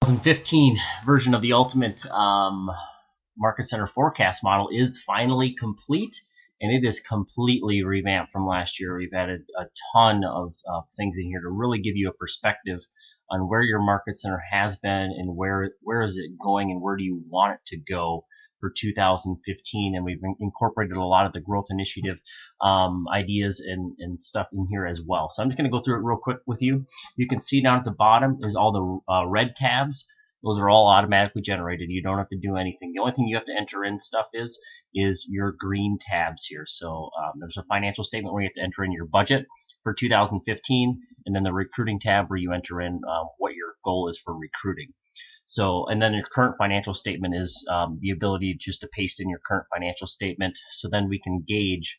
2015 version of the ultimate market center forecast model is finally complete, and it is completely revamped from last year. We've added a ton of things in here to really give you a perspective on where your market center has been and where is it going and where do you want it to go for 2015. And we've incorporated a lot of the growth initiative ideas and stuff in here as well. So I'm just going to go through it real quick with you. You can see down at the bottom is all the red tabs. Those are all automatically generated. You don't have to do anything. The only thing you have to enter in stuff is your green tabs here. So there's a financial statement where you have to enter in your budget for 2015, and then the recruiting tab where you enter in what your goal is for recruiting. So, and then your current financial statement is the ability just to paste in your current financial statement. So then we can gauge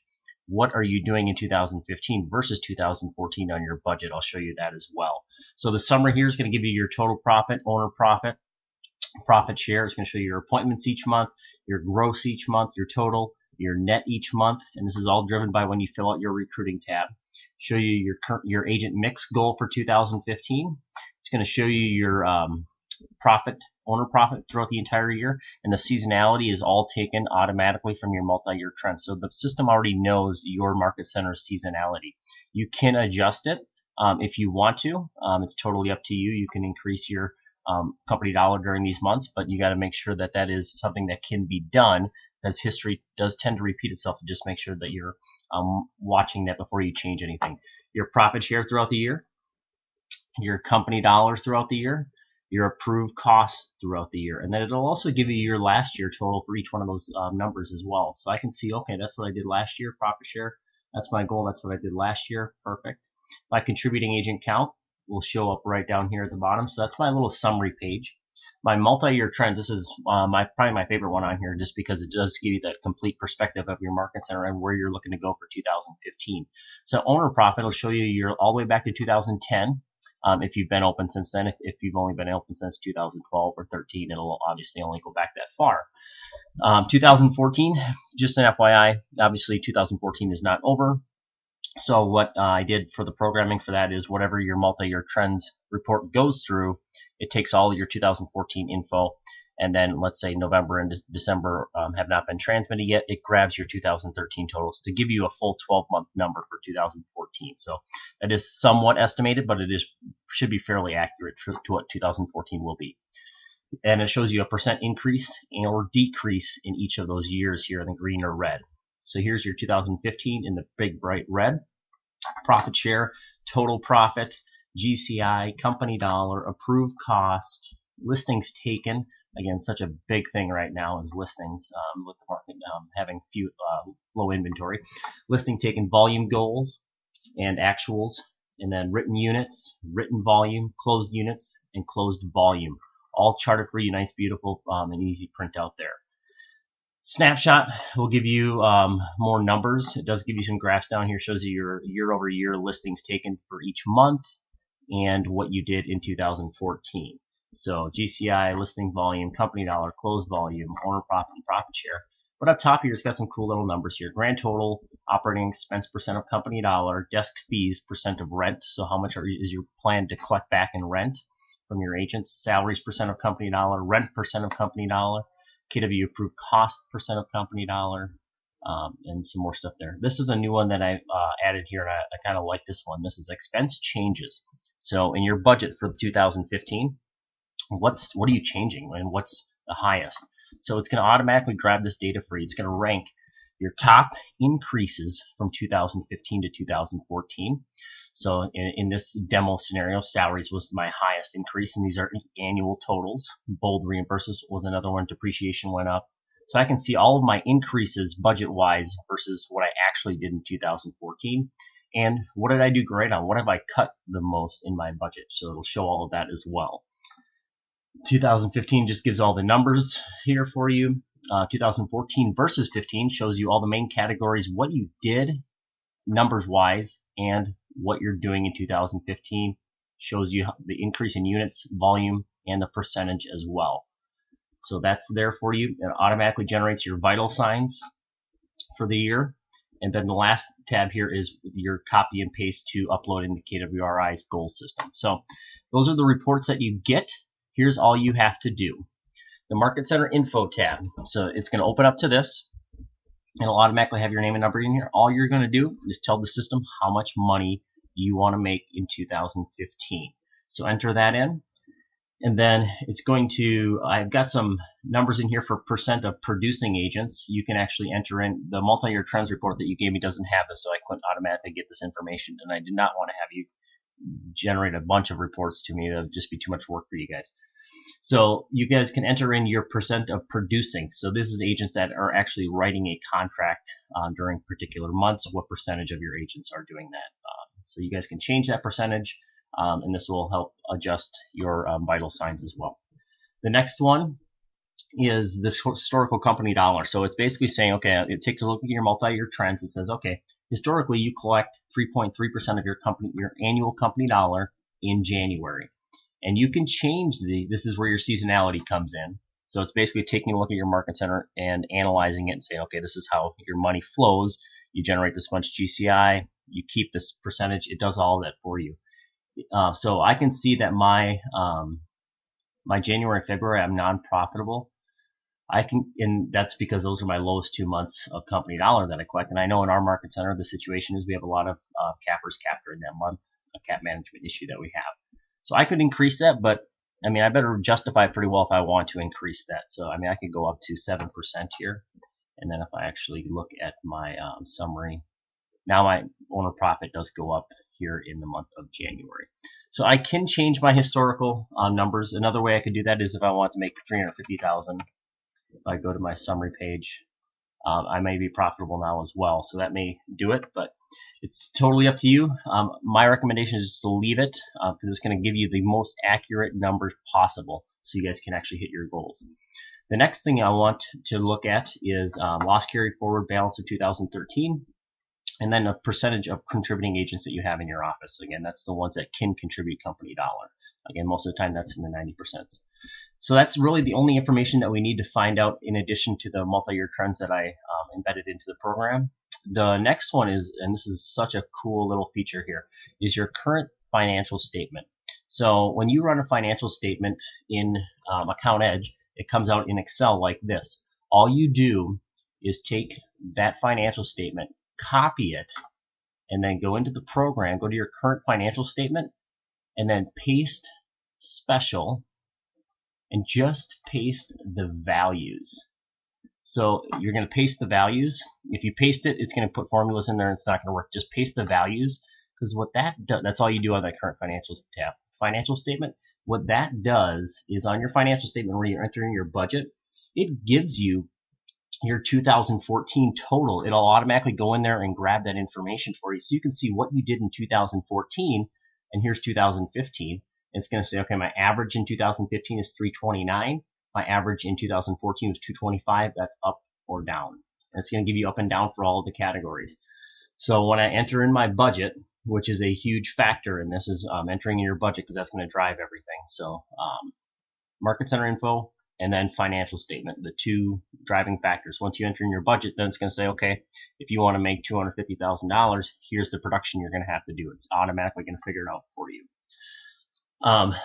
what are you doing in 2015 versus 2014 on your budget. I'll show you that as well. So the summary here is going to give you your total profit, owner profit, profit share. It's going to show you your appointments each month, your gross each month, your total, your net each month, and this is all driven by when you fill out your recruiting tab. Show you your agent mix goal for 2015. It's going to show you your owner profit throughout the entire year, and the seasonality is all taken automatically from your multi-year trend. So the system already knows your market center's seasonality. You can adjust it if you want to. It's totally up to you. You can increase your company dollar during these months, but you got to make sure that that is something that can be done, because history does tend to repeat itself. To just make sure that you're watching that before you change anything. Your profit share throughout the year, your company dollar throughout the year, your approved costs throughout the year, and then it'll also give you your last year total for each one of those numbers as well. So I can see, okay, that's what I did last year, profit share, that's my goal, that's what I did last year, perfect. My contributing agent count will show up right down here at the bottom. So that's my little summary page. My multi-year trends, this is probably my favorite one on here, just because it does give you that complete perspective of your market center and where you're looking to go for 2015. So owner profit will show you your all the way back to 2010. If you've been open since then. If you've only been open since 2012 or 13, it'll obviously only go back that far. 2014, just an FYI, obviously 2014 is not over. So what I did for the programming for that is whatever your multi-year trends report goes through, it takes all of your 2014 info, and then let's say November and December have not been transmitted yet, it grabs your 2013 totals to give you a full 12-month number for 2014. So that is somewhat estimated, but it should be fairly accurate to what 2014 will be. And it shows you a percent increase or decrease in each of those years here in the green or red. So here's your 2015 in the big bright red. Profit share, total profit, GCI, company dollar, approved cost, listings taken. Again, such a big thing right now is listings with the market having low inventory. Listing taken, volume goals and actuals, and then written units, written volume, closed units, and closed volume. All charted for you, nice, beautiful, and easy print out there. Snapshot will give you more numbers. It does give you some graphs down here. Shows you your year-over-year listings taken for each month and what you did in 2014. So GCI, listing volume, company dollar, closed volume, owner profit, and profit share. But up top here, it's got some cool little numbers here. Grand total, operating expense percent of company dollar, desk fees percent of rent. So how much is your plan to collect back in rent from your agents? Salaries percent of company dollar, rent percent of company dollar, KW approved cost percent of company dollar, and some more stuff there. This is a new one that I added here, and I kind of like this one. This is expense changes. So in your budget for 2015, what are you changing and what's the highest? So it's going to automatically grab this data for you. It's going to rank your top increases from 2015 to 2014. So in this demo scenario, salaries was my highest increase, and these are annual totals. Bold reimburses was another one. Depreciation went up. So I can see all of my increases budget-wise versus what I actually did in 2014. And what did I do great on? What have I cut the most in my budget? So it'll show all of that as well. 2015 just gives all the numbers here for you. 2014 versus 15 shows you all the main categories, what you did numbers-wise, and what you're doing in 2015. Shows you the increase in units, volume, and the percentage as well. So that's there for you. It automatically generates your vital signs for the year. And then the last tab here is your copy and paste to upload into KWRI's goal system. So those are the reports that you get here's all you have to do. The Market Center Info tab. So it's going to open up to this, and it'll automatically have your name and number in here. All you're going to do is tell the system how much money you want to make in 2015. So enter that in, and then it's going to, I've got some numbers in here for percent of producing agents. You can actually enter in the multi-year trends report that you gave me doesn't have this, so I couldn't automatically get this information, and I did not want to have you generate a bunch of reports to me. That would just be too much work for you guys. So you guys can enter in your percent of producing. So this is agents that are actually writing a contract during particular months. What percentage of your agents are doing that? So you guys can change that percentage, and this will help adjust your vital signs as well. The next one is this historical company dollar. So it's basically saying, okay, it takes a look at your multi-year trends. It says, okay, historically you collect 3.3% of your annual company dollar in January. And you can change these. This is where your seasonality comes in. So it's basically taking a look at your market center and analyzing it and saying, okay, this is how your money flows. You generate this much GCI. You keep this percentage. It does all of that for you. So I can see that my January and February, I'm non-profitable. And that's because those are my lowest 2 months of company dollar that I collect. And I know in our market center, the situation is we have a lot of cappers capped during that month, a cap management issue that we have. So I could increase that, but I mean, I better justify it pretty well if I want to increase that. So I mean, I could go up to 7% here. And then if I actually look at my summary, now my owner profit does go up here in the month of January. So I can change my historical numbers. Another way I could do that is if I want to make $350,000. If I go to my summary page, I may be profitable now as well, so that may do it, but it's totally up to you. My recommendation is just to leave it because it's going to give you the most accurate numbers possible so you guys can actually hit your goals. The next thing I want to look at is loss carried forward balance of 2013, and then a percentage of contributing agents that you have in your office. Again, that's the ones that can contribute company dollar. Again, most of the time that's in the 90%. So that's really the only information that we need to find out in addition to the multi-year trends that I embedded into the program. The next one is, and this is such a cool little feature here, is your current financial statement. So when you run a financial statement in Account Edge, it comes out in Excel like this. All you do is take that financial statement, copy it, and then go into the program, go to your current financial statement, and then paste special, and just paste the values. So you're going to paste the values. If you paste it, it's going to put formulas in there and it's not going to work. Just paste the values, because what that does, that's all you do on that current financials tab. Financial statement, what that does is on your financial statement where you're entering your budget, it gives you your 2014 total. It'll automatically go in there and grab that information for you so you can see what you did in 2014, and here's 2015. It's going to say, okay, my average in 2015 is 329. My average in 2014 was 225. That's up or down. And it's going to give you up and down for all of the categories. So when I enter in my budget, which is a huge factor in this, is entering in your budget because that's going to drive everything. So market center info and then financial statement, the two driving factors. Once you enter in your budget, then it's going to say, okay, if you want to make $250,000, here's the production you're going to have to do. It's automatically going to figure it out for you.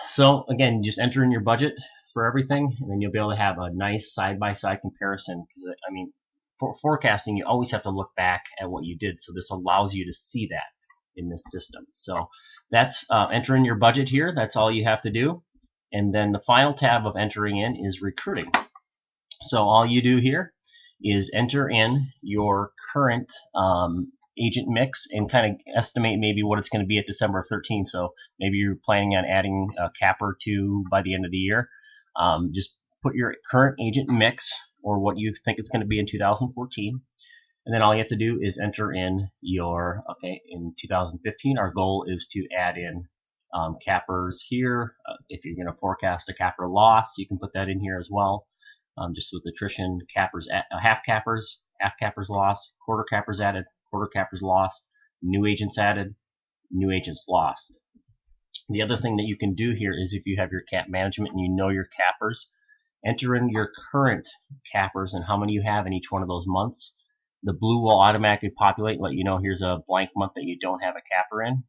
So again, just enter in your budget for everything, and then you'll be able to have a nice side-by-side comparison. Because I mean, for forecasting, you always have to look back at what you did. So this allows you to see that in this system. So that's enter in your budget here. That's all you have to do. And then the final tab of entering in is recruiting. So all you do here is enter in your current agent mix and kind of estimate maybe what it's going to be at December of 13. So maybe you're planning on adding a cap or two by the end of the year. Just put your current agent mix or what you think it's going to be in 2014. And then all you have to do is enter in your, okay, in 2015, our goal is to add in cappers here. If you're going to forecast a capper loss, you can put that in here as well. Just with attrition, cappers, half cappers lost, quarter cappers added, quarter cappers lost, new agents added, new agents lost. The other thing that you can do here is if you have your cap management and you know your cappers, enter in your current cappers and how many you have in each one of those months. The blue will automatically populate and let you know here's a blank month that you don't have a capper in.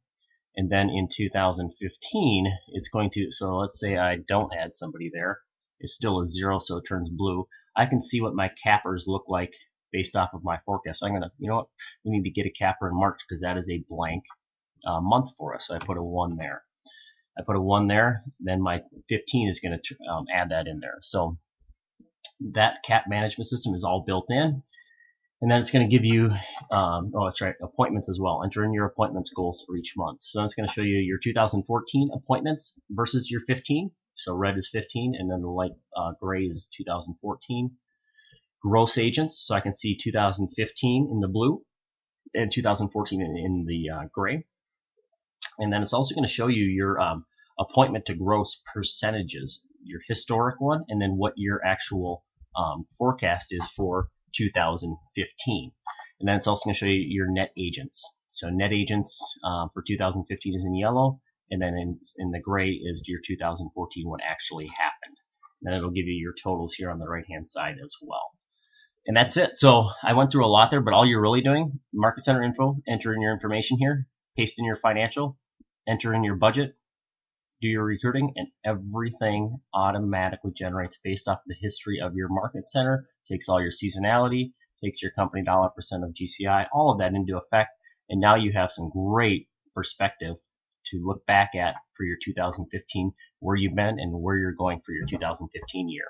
And then in 2015, it's going to, so let's say I don't add somebody there. It's still a 0, so it turns blue. I can see what my cappers look like based off of my forecast. So I'm going to, you know what, we need to get a capper in March because that is a blank month for us. So I put a 1 there. I put a 1 there, then my 15 is going to add that in there. So that cap management system is all built in. And then it's going to give you, oh, that's right, appointments as well. Enter in your appointments goals for each month. So it's going to show you your 2014 appointments versus your 15. So red is 15, and then the light gray is 2014. Gross agents, so I can see 2015 in the blue and 2014 in the gray. And then it's also going to show you your appointment to gross percentages, your historic one, and then what your actual forecast is for 2015. And then it's also going to show you your net agents. So net agents for 2015 is in yellow, and then in the gray is your 2014 what actually happened. And then it'll give you your totals here on the right hand side as well. And that's it. So I went through a lot there, but all you're really doing, Market Center info, enter in your information here, paste in your financial, enter in your budget, do your recruiting, and everything automatically generates based off the history of your Market Center, takes all your seasonality, takes your company dollar percent of GCI, all of that into effect, and now you have some great perspective to look back at for your 2015, where you've been and where you're going for your 2015 year.